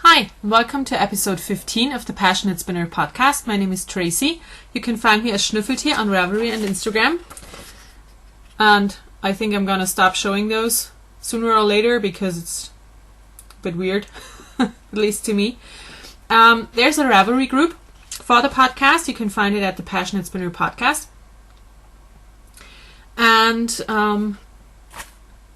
Hi, welcome to episode 15 of the PassioKnit Spinner podcast. My name is Tracy. You can find me as Schnüffeltier on Ravelry and Instagram. And I think I'm gonna stop showing those sooner or later because it's a bit weird, at least to me. There's a Ravelry group for the podcast. You can find it at the PassioKnit Spinner podcast. And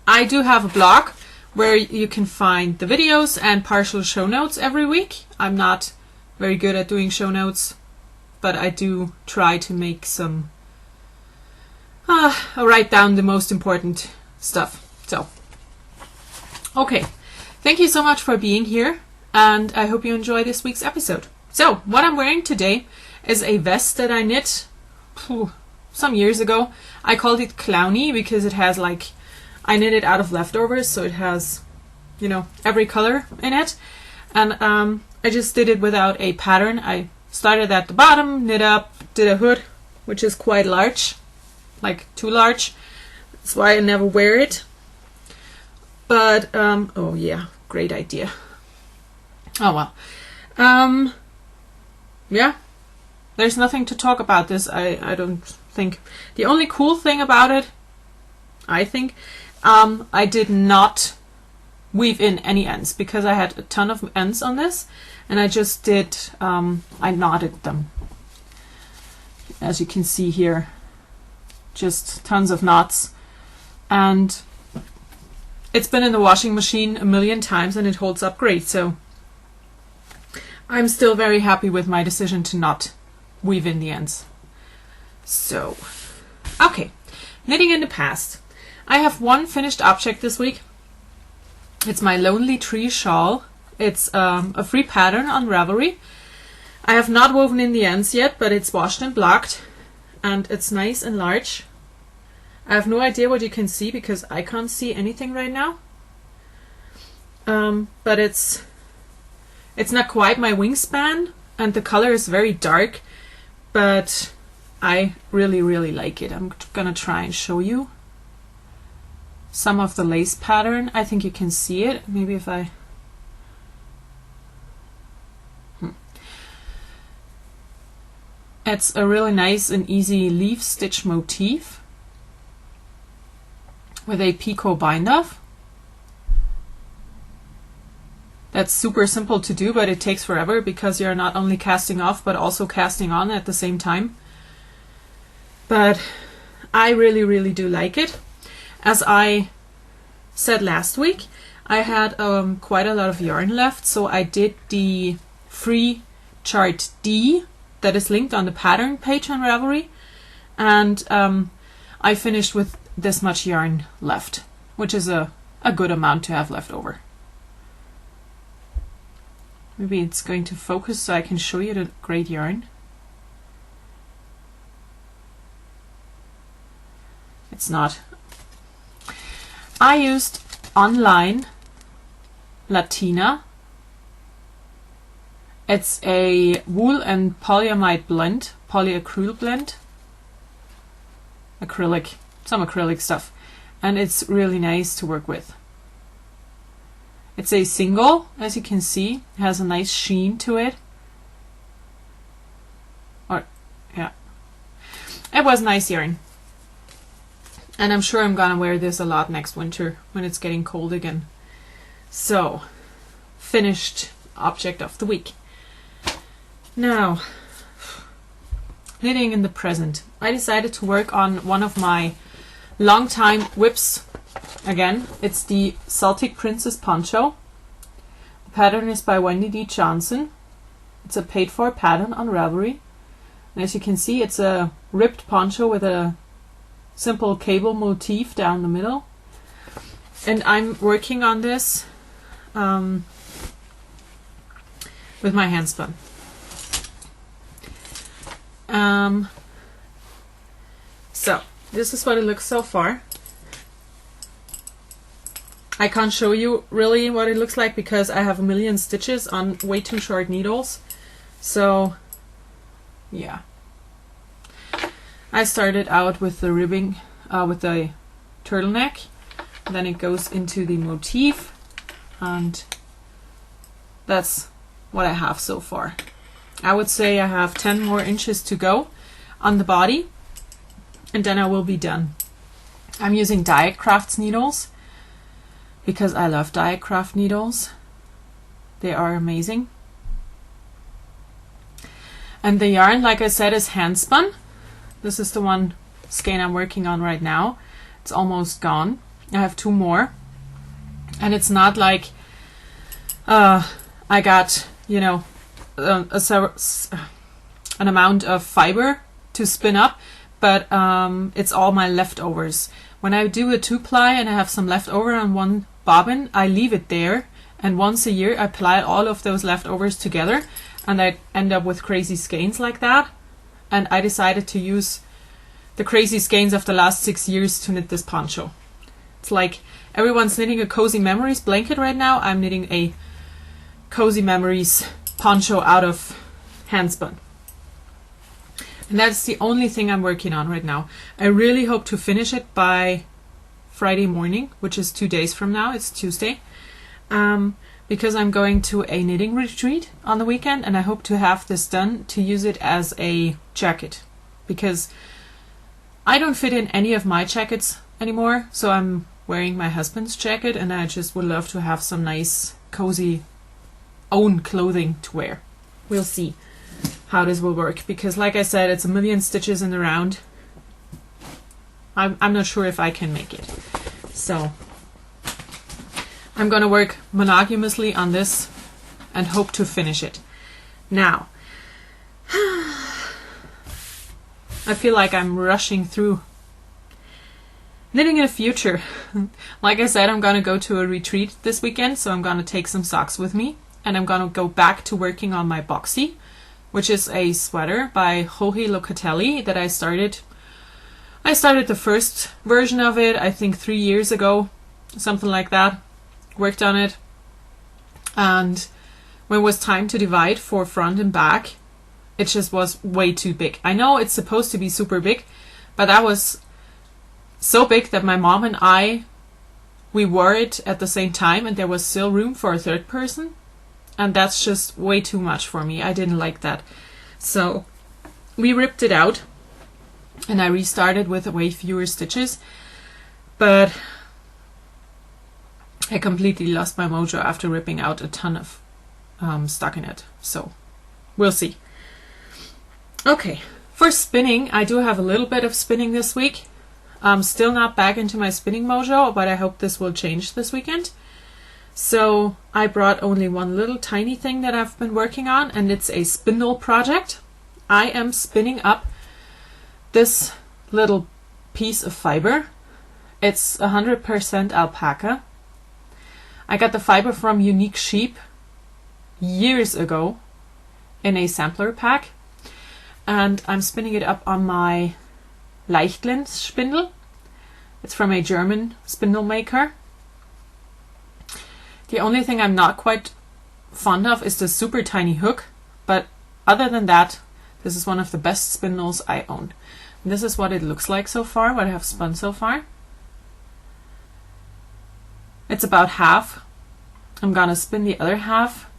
I do have a blog where you can find the videos and partial show notes every week. I'm not very good at doing show notes, but I do try to make some, I'll write down the most important stuff. So, okay. Thank you so much for being here, and I hope you enjoy this week's episode. So, what I'm wearing today is a vest that I knit some years ago. I called it Clowny because it has I knit it out of leftovers, so it has, every color in it. And I just did it without a pattern. I started at the bottom, knit up, did a hood, which is quite large, like too large. That's why I never wear it. But, oh yeah, great idea. Oh well. Yeah, there's nothing to talk about this, I don't think. The only cool thing about it, I think, I did not weave in any ends because I had a ton of ends on this, and I just did, I knotted them. As you can see here, just tons of knots. And it's been in the washing machine a million times and it holds up great, so I'm still very happy with my decision to not weave in the ends. So, okay, knitting in the past. I have one finished object this week. It's my Lonely Tree shawl. It's a free pattern on Ravelry. I have not woven in the ends yet, but it's washed and blocked, and it's nice and large. I have no idea what you can see because I can't see anything right now. But it's not quite my wingspan, and the color is very dark, but I really, really like it. I'm gonna try and show you some of the lace pattern. I think you can see it. Maybe if I... It's a really nice and easy leaf stitch motif with a picot bind off. That's super simple to do, but it takes forever because you're not only casting off but also casting on at the same time. But I really, really do like it. As I said last week, I had quite a lot of yarn left, so I did the free chart D that is linked on the pattern page on Ravelry, and I finished with this much yarn left, which is a good amount to have left over. Maybe it's going to focus so I can show you the great yarn. It's not. I used online Latina. It's a wool and polyamide blend, polyacryl blend. Acrylic, some acrylic stuff. And it's really nice to work with. It's a single, as you can see. It has a nice sheen to it. Yeah. It was nice yarn. And I'm sure I'm gonna wear this a lot next winter when it's getting cold again. So, finished object of the week. Now, knitting in the present. I decided to work on one of my longtime whips again. It's the Celtic Princess Poncho. The pattern is by Wendy D. Johnson. It's a paid for pattern on Ravelry. And as you can see, it's a ripped poncho with a simple cable motif down the middle, and I'm working on this with my hand spun. So this is what it looks so far. I can't show you really what it looks like because I have a million stitches on way too short needles. So yeah. I started out with the ribbing, with the turtleneck, then it goes into the motif, and that's what I have so far. I would say I have 10 more inches to go on the body, and then I will be done. I'm using dyer needles because I love dyer needles. They are amazing. And the yarn, like I said, is hand spun. This is the one skein I'm working on right now. It's almost gone. I have 2 more. And it's not like I got, you know, an amount of fiber to spin up, but it's all my leftovers. When I do a 2-ply and I have some left over on one bobbin, I leave it there, and once a year I ply all of those leftovers together, and I end up with crazy skeins like that. And I decided to use the crazy skeins of the last 6 years to knit this poncho. It's like everyone's knitting a Cozy Memories blanket right now. I'm knitting a Cozy Memories poncho out of handspun. And that's the only thing I'm working on right now. I really hope to finish it by Friday morning, which is 2 days from now. It's Tuesday. Because I'm going to a knitting retreat on the weekend, and I hope to have this done to use it as a jacket. Because I don't fit in any of my jackets anymore, so I'm wearing my husband's jacket, and I just would love to have some nice, cozy, own clothing to wear. We'll see how this will work, because like I said, it's a million stitches in the round. I'm not sure if I can make it. So I'm going to work monogamously on this and hope to finish it. Now, I feel like I'm rushing through knitting in the future. Like I said, I'm going to go to a retreat this weekend, so I'm going to take some socks with me, and I'm going to go back to working on my boxy, which is a sweater by Jorge Locatelli that I started. I started the first version of it, I think 3 years ago, something like that. Worked on it, and when it was time to divide for front and back, it just was way too big. I know it's supposed to be super big, but that was so big that my mom and we wore it at the same time, and there was still room for a third person, and that's just way too much for me. I didn't like that. So we ripped it out, and I restarted with way fewer stitches, but I completely lost my mojo after ripping out a ton of stockinette. So we'll see. Okay, for spinning, I do have a little bit of spinning this week. I'm still not back into my spinning mojo, but I hope this will change this weekend. So I brought only one little tiny thing that I've been working on, and it's a spindle project. I am spinning up this little piece of fiber. It's 100% alpaca. I got the fiber from Unique Sheep years ago in a sampler pack, and I'm spinning it up on my Leichtlin spindle. It's from a German spindle maker. The only thing I'm not quite fond of is the super tiny hook, but other than that, this is one of the best spindles I own. And this is what it looks like so far, what I have spun so far. It's about half. I'm gonna spin the other half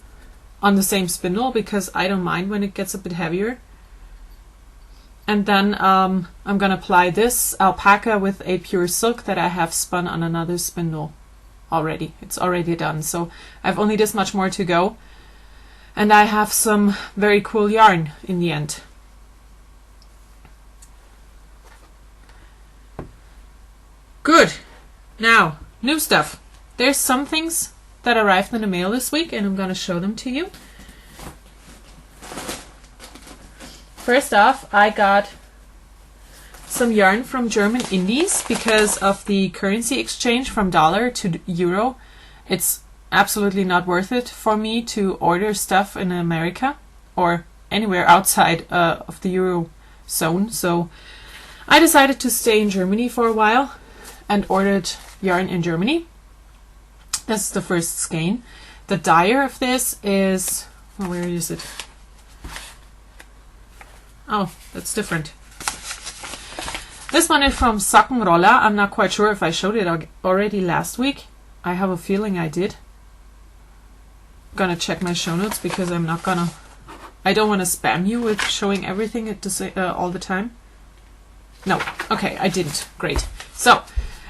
on the same spindle because I don't mind when it gets a bit heavier. And then I'm gonna apply this alpaca with a pure silk that I have spun on another spindle already. It's already done, so I have only this much more to go. And I have some very cool yarn in the end. Good. Now, new stuff. There's some things that arrived in the mail this week, and I'm going to show them to you. First off, I got some yarn from German Indies because of the currency exchange from dollar to euro. It's absolutely not worth it for me to order stuff in America or anywhere outside of the euro zone. So I decided to stay in Germany for a while and ordered yarn in Germany. This is the first skein. The dyer of this is, oh, where is it? Oh, that's different. This one is from Sockenroller. I'm not quite sure if I showed it already last week. I have a feeling I did. gonna check my show notes because I don't want to spam you with showing everything all the time. No, okay, I didn't. Great. So,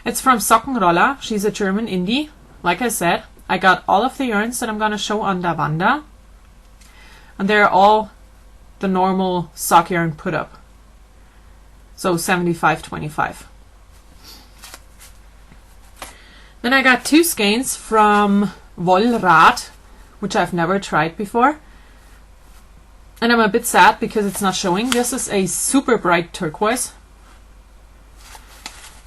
it's from Sockenroller. She's a German indie. Like I said, I got all of the yarns that I'm gonna show on Davanda. And they're all the normal sock yarn put up. So 75-25. Then I got 2 skeins from Wollrad, which I've never tried before. And I'm a bit sad because it's not showing. This is a super bright turquoise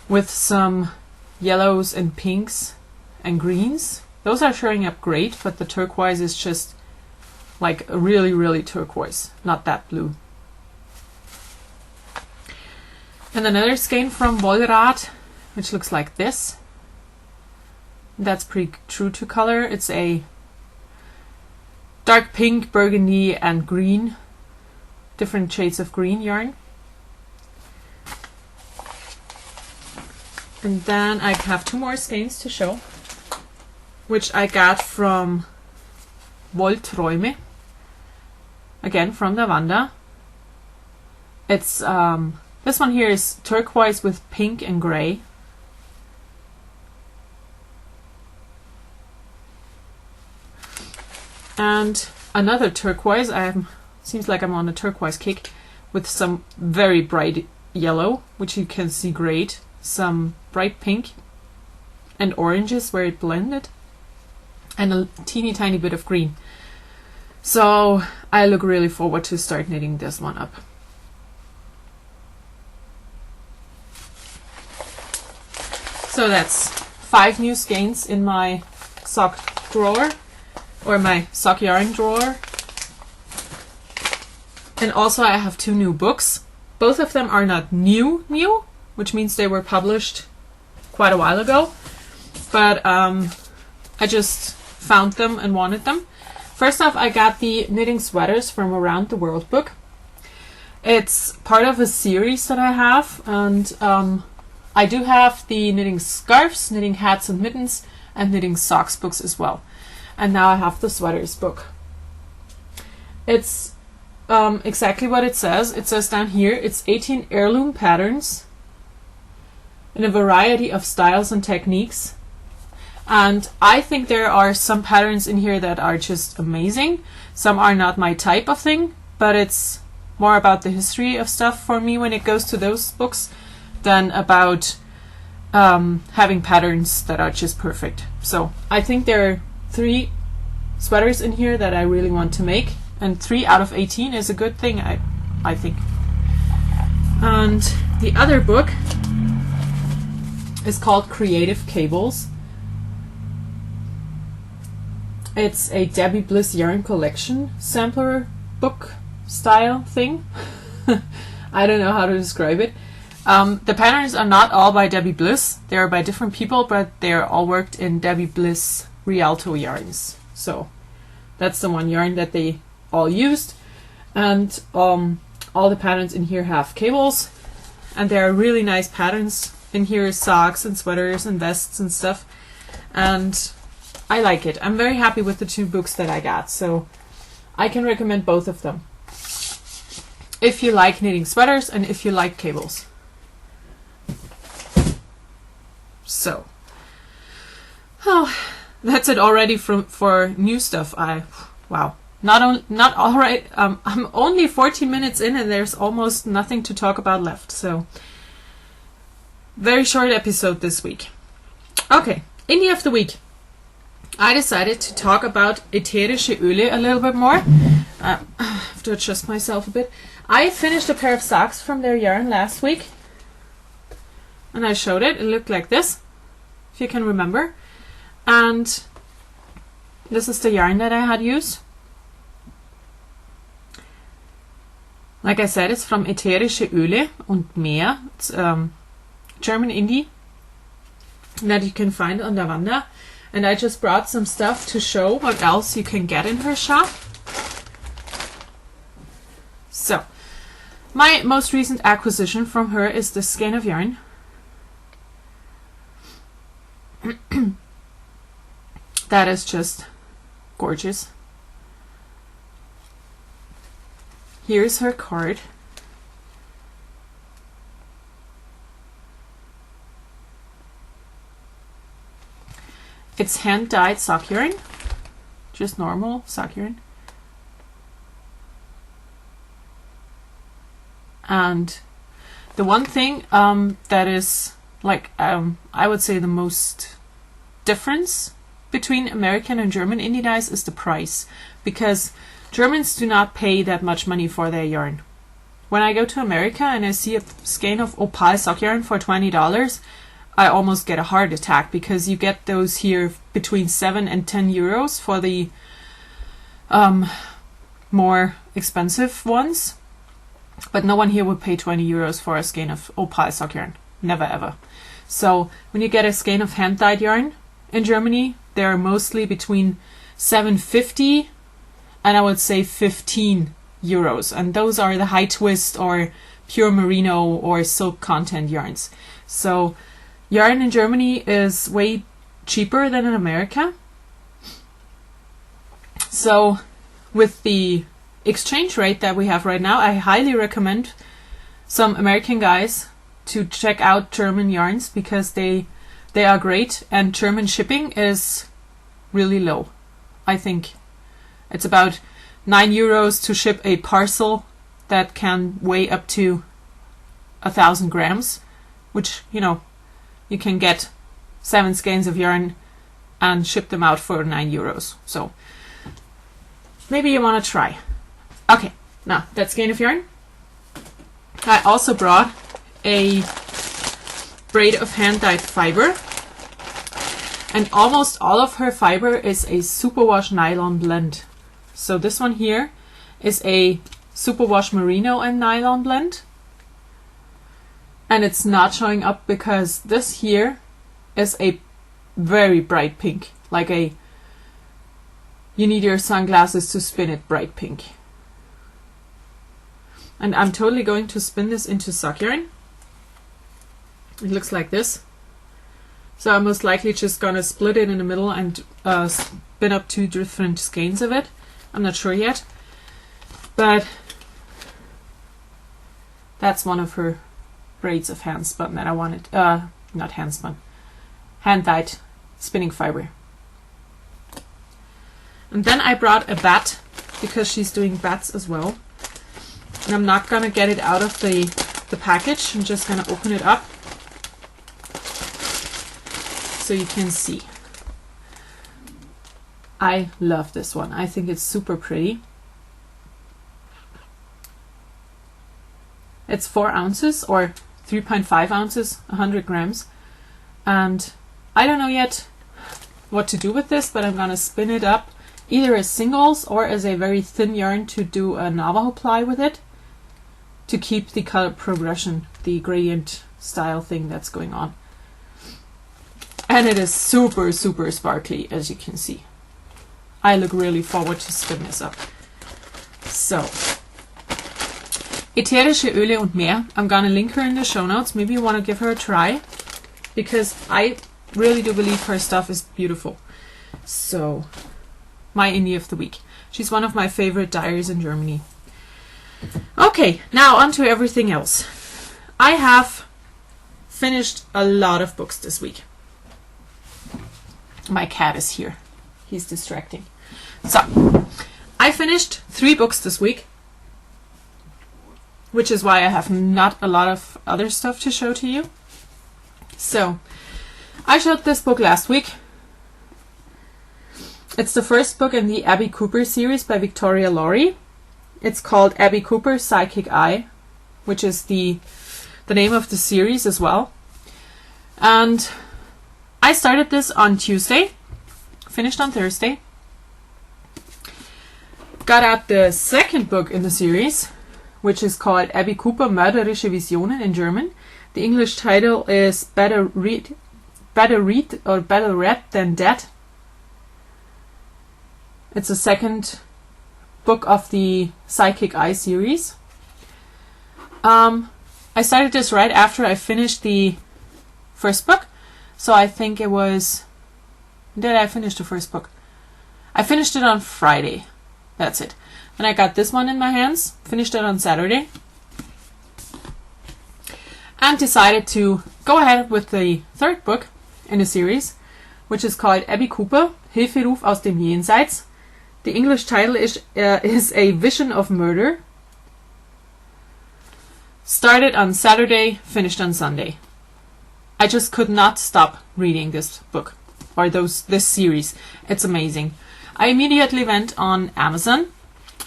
with some yellows and pinks and greens. Those are showing up great, but the turquoise is just like a really, really turquoise, not that blue. And another skein from Wollrad, which looks like this. That's pretty true to color. It's a dark pink, burgundy, and green, different shades of green yarn. And then I have 2 more skeins to show, which I got from Wollträume, again from Davanda. It's this one here is turquoise with pink and gray. And another turquoise. Seems like I'm on a turquoise kick, with some very bright yellow, which you can see great, some bright pink and oranges where it blended, and a teeny tiny bit of green. So I look really forward to start knitting this one up. So that's 5 new skeins in my sock drawer, or my sock yarn drawer. And also I have 2 new books. Both of them are not new, which means they were published quite a while ago. But I just found them and wanted them. First off, I got the Knitting Sweaters from Around the World book. It's part of a series that I have, and I do have the knitting scarves, knitting hats and mittens, and knitting socks books as well. And now I have the sweaters book. It's exactly what it says. It says down here, it's 18 heirloom patterns in a variety of styles and techniques. And I think there are some patterns in here that are just amazing. Some are not my type of thing, but it's more about the history of stuff for me when it goes to those books than about having patterns that are just perfect. So I think there are 3 sweaters in here that I really want to make, and 3 out of 18 is a good thing, I think. And the other book is called Creative Cables. It's a Debbie Bliss Yarn Collection sampler book style thing. I don't know how to describe it. The patterns are not all by Debbie Bliss. They are by different people, but they are all worked in Debbie Bliss Rialto yarns. So that's the one yarn that they all used. And all the patterns in here have cables, and there are really nice patterns in here, socks and sweaters and vests and stuff. And I like it. I'm very happy with the 2 books that I got, so I can recommend both of them if you like knitting sweaters and if you like cables. So, oh, that's it already for new stuff. Wow, not all right. I'm only 14 minutes in and there's almost nothing to talk about left. So, very short episode this week. Okay, Indie of the week. I decided to talk about ätherische Öle a little bit more. I have to adjust myself a bit. I finished a pair of socks from their yarn last week, and I showed it. It looked like this, if you can remember. And this is the yarn that I had used. Like I said, it's from Ätherische Öle und mehr. It's German indie that you can find on Davanda. And I just brought some stuff to show what else you can get in her shop. So, my most recent acquisition from her is this skein of yarn. That is just gorgeous. Here's her card. It's hand-dyed sock yarn, just normal sock yarn. And the one thing that is like, I would say the most difference between American and German indie dyes is the price, because Germans do not pay that much money for their yarn. When I go to America and I see a skein of opal sock yarn for $20, I almost get a heart attack, because you get those here between 7 and 10 euros for the more expensive ones. But no one here would pay 20 euros for a skein of opal sock yarn. Never ever. So when you get a skein of hand-dyed yarn in Germany, they're mostly between 7.50 and I would say 15 euros. And those are the high twist or pure merino or silk content yarns. So yarn in Germany is way cheaper than in America. So with the exchange rate that we have right now, I highly recommend some American guys to check out German yarns, because they are great, and German shipping is really low. I think it's about 9 euros to ship a parcel that can weigh up to 1,000 grams, which, you know, you can get 7 skeins of yarn and ship them out for 9 euros. So maybe you want to try. Okay, now that skein of yarn. I also brought a braid of hand-dyed fiber, and almost all of her fiber is a superwash nylon blend. So this one here is a superwash merino and nylon blend, and it's not showing up because this here is a very bright pink, like a, you need your sunglasses to spin it bright pink. And I'm totally going to spin this into sock yarn. It looks like this. So I'm most likely just gonna split it in the middle and spin up 2 different skeins of it. I'm not sure yet, but that's one of her braids of hand spun that I wanted. Not hand spun, hand dyed spinning fiber. And then I brought a bat, because she's doing bats as well. And I'm not gonna get it out of the package. I'm just gonna open it up so you can see. I love this one. I think it's super pretty. It's 4 ounces or 3.5 ounces, 100 grams. And I don't know yet what to do with this, but I'm gonna spin it up either as singles or as a very thin yarn to do a Navajo ply with it, to keep the color progression, the gradient style thing that's going on. And it is super, super sparkly, as you can see. I look really forward to spin this up. So, Ätherische Öle und mehr. I'm gonna link her in the show notes. Maybe you want to give her a try, because I really do believe her stuff is beautiful. So, my indie of the week. She's one of my favorite dyers in Germany. Okay, now on to everything else. I have finished a lot of books this week. My cat is here. He's distracting. So, I finished 3 books this week, which is why I have not a lot of other stuff to show to you. So, I showed this book last week. It's the first book in the Abby Cooper series by Victoria Laurie. It's called Abby Cooper Psychic Eye, which is the name of the series as well. And I started this on Tuesday, finished on Thursday. Got out the second book in the series, which is called Abby Cooper Mörderische Visionen in German. The English title is Better Read or Better Read Than Dead. It's the second book of the Psychic Eye series. I started this right after I finished the first book. So I think it was... Did I finish the first book? I finished it on Friday. That's it. Then I got this one in my hands, finished it on Saturday, and decided to go ahead with the third book in the series, which is called Abby Cooper, Hilferuf aus dem Jenseits. The English title is A Vision of Murder. Started on Saturday, finished on Sunday. I just could not stop reading this book, or this series. It's amazing. I immediately went on Amazon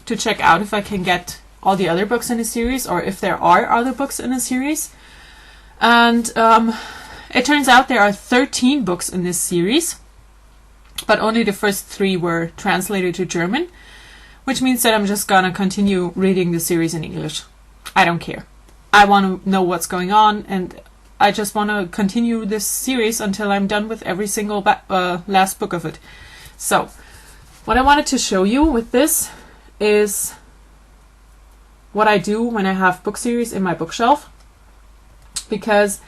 to check out if I can get all the other books in the series, or if there are other books in the series. And it turns out there are 13 books in this series, but only the first 3 were translated to German, which means that I'm just gonna continue reading the series in English. I don't care. I want to know what's going on, and I just want to continue this series until I'm done with every single last book of it. So, what I wanted to show you with this is what I do when I have book series in my bookshelf, because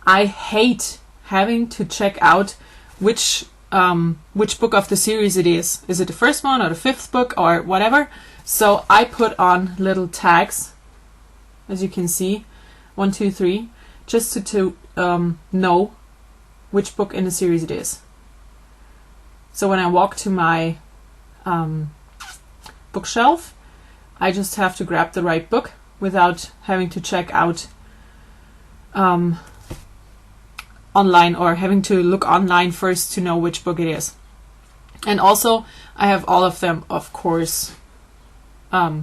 I hate having to check out which book of the series it is. Is it the first one or the 5th book or whatever? So I put on little tags, as you can see, 1, 2, 3, just to know which book in the series it is. So when I walk to my bookshelf, I just have to grab the right book without having to check out online, or having to look online first to know which book it is. And also I have all of them, of course, they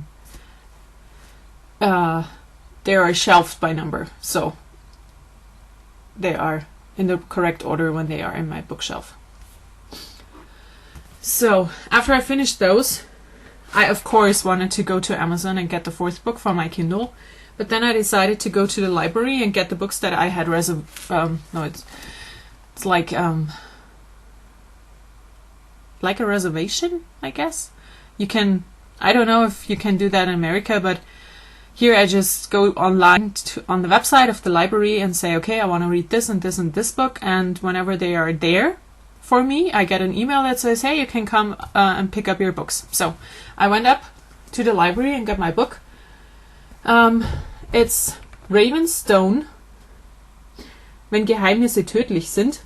are shelved by number, so they are in the correct order when they are in my bookshelf. So after I finished those, I of course wanted to go to Amazon and get the 4th book for my Kindle, but then I decided to go to the library and get the books that I had it's like a reservation, I guess. You can, I don't know if you can do that in America, but here I just go online on the website of the library and say, okay, I want to read this and this and this book, and whenever they are there for me, I get an email that says, hey, you can come and pick up your books. So I went up to the library and got my book. It's Ravenstone, Wenn Geheimnisse tödlich sind.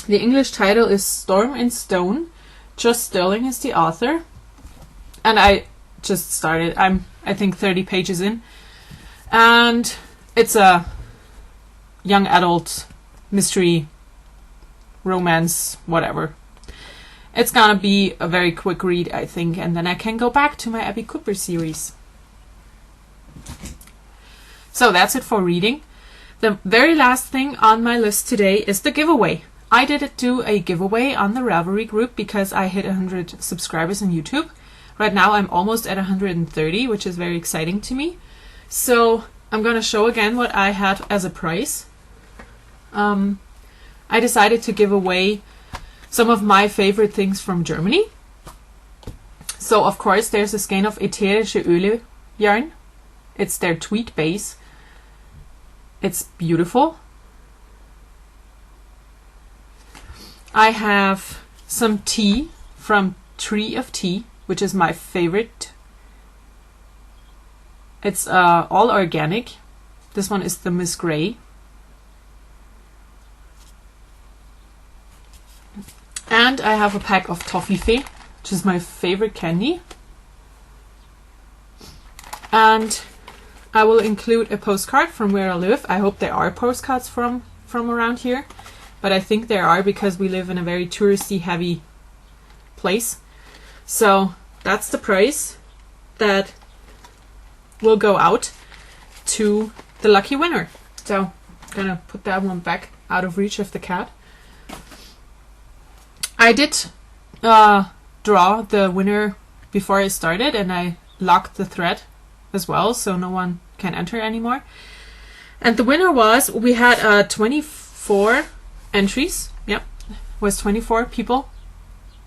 The English title is Storm and Stone. Joss Sterling is the author. And I just started. I think 30 pages in. And it's a young adult mystery, romance, whatever. It's gonna be a very quick read, I think, and then I can go back to my Abby Cooper series. So that's it for reading. The very last thing on my list today is the giveaway. I did do a giveaway on the Ravelry group because I hit 100 subscribers on YouTube. Right now I'm almost at 130, which is very exciting to me. So I'm going to show again what I had as a prize. I decided to give away some of my favorite things from Germany. So of course there's a skein of ätherische Öle yarn. It's their tweed base. It's beautiful. I have some tea from Tree of Tea, which is my favorite. It's all organic. This one is the Miss Grey. And I have a pack of Toffifee, which is my favorite candy. And I will include a postcard from where I live. I hope there are postcards from around here, but I think there are because we live in a very touristy heavy place. So that's the prize that will go out to the lucky winner. So I'm gonna put that one back out of reach of the cat. I did draw the winner before I started, and I locked the thread as well, so no one can enter anymore. And the winner was, we had 24 entries. Yep, was 24 people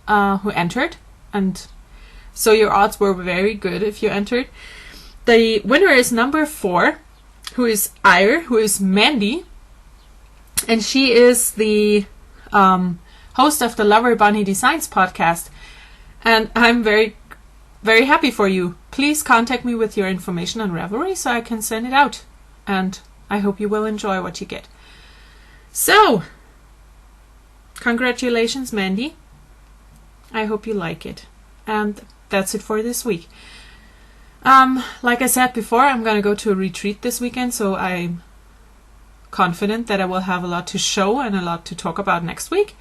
who entered, and so your odds were very good if you entered. The winner is number 4, who is who is Mandy, and she is the host of the Lover Bunny Designs podcast. And I'm very, very happy for you. Please contact me with your information on Ravelry so I can send it out. And I hope you will enjoy what you get. So, congratulations, Mandy. I hope you like it. And that's it for this week. Like I said before, I'm going to go to a retreat this weekend, so I'm confident that I will have a lot to show and a lot to talk about next week.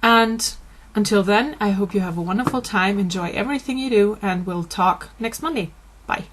And until then, I hope you have a wonderful time, enjoy everything you do, and we'll talk next Monday. Bye.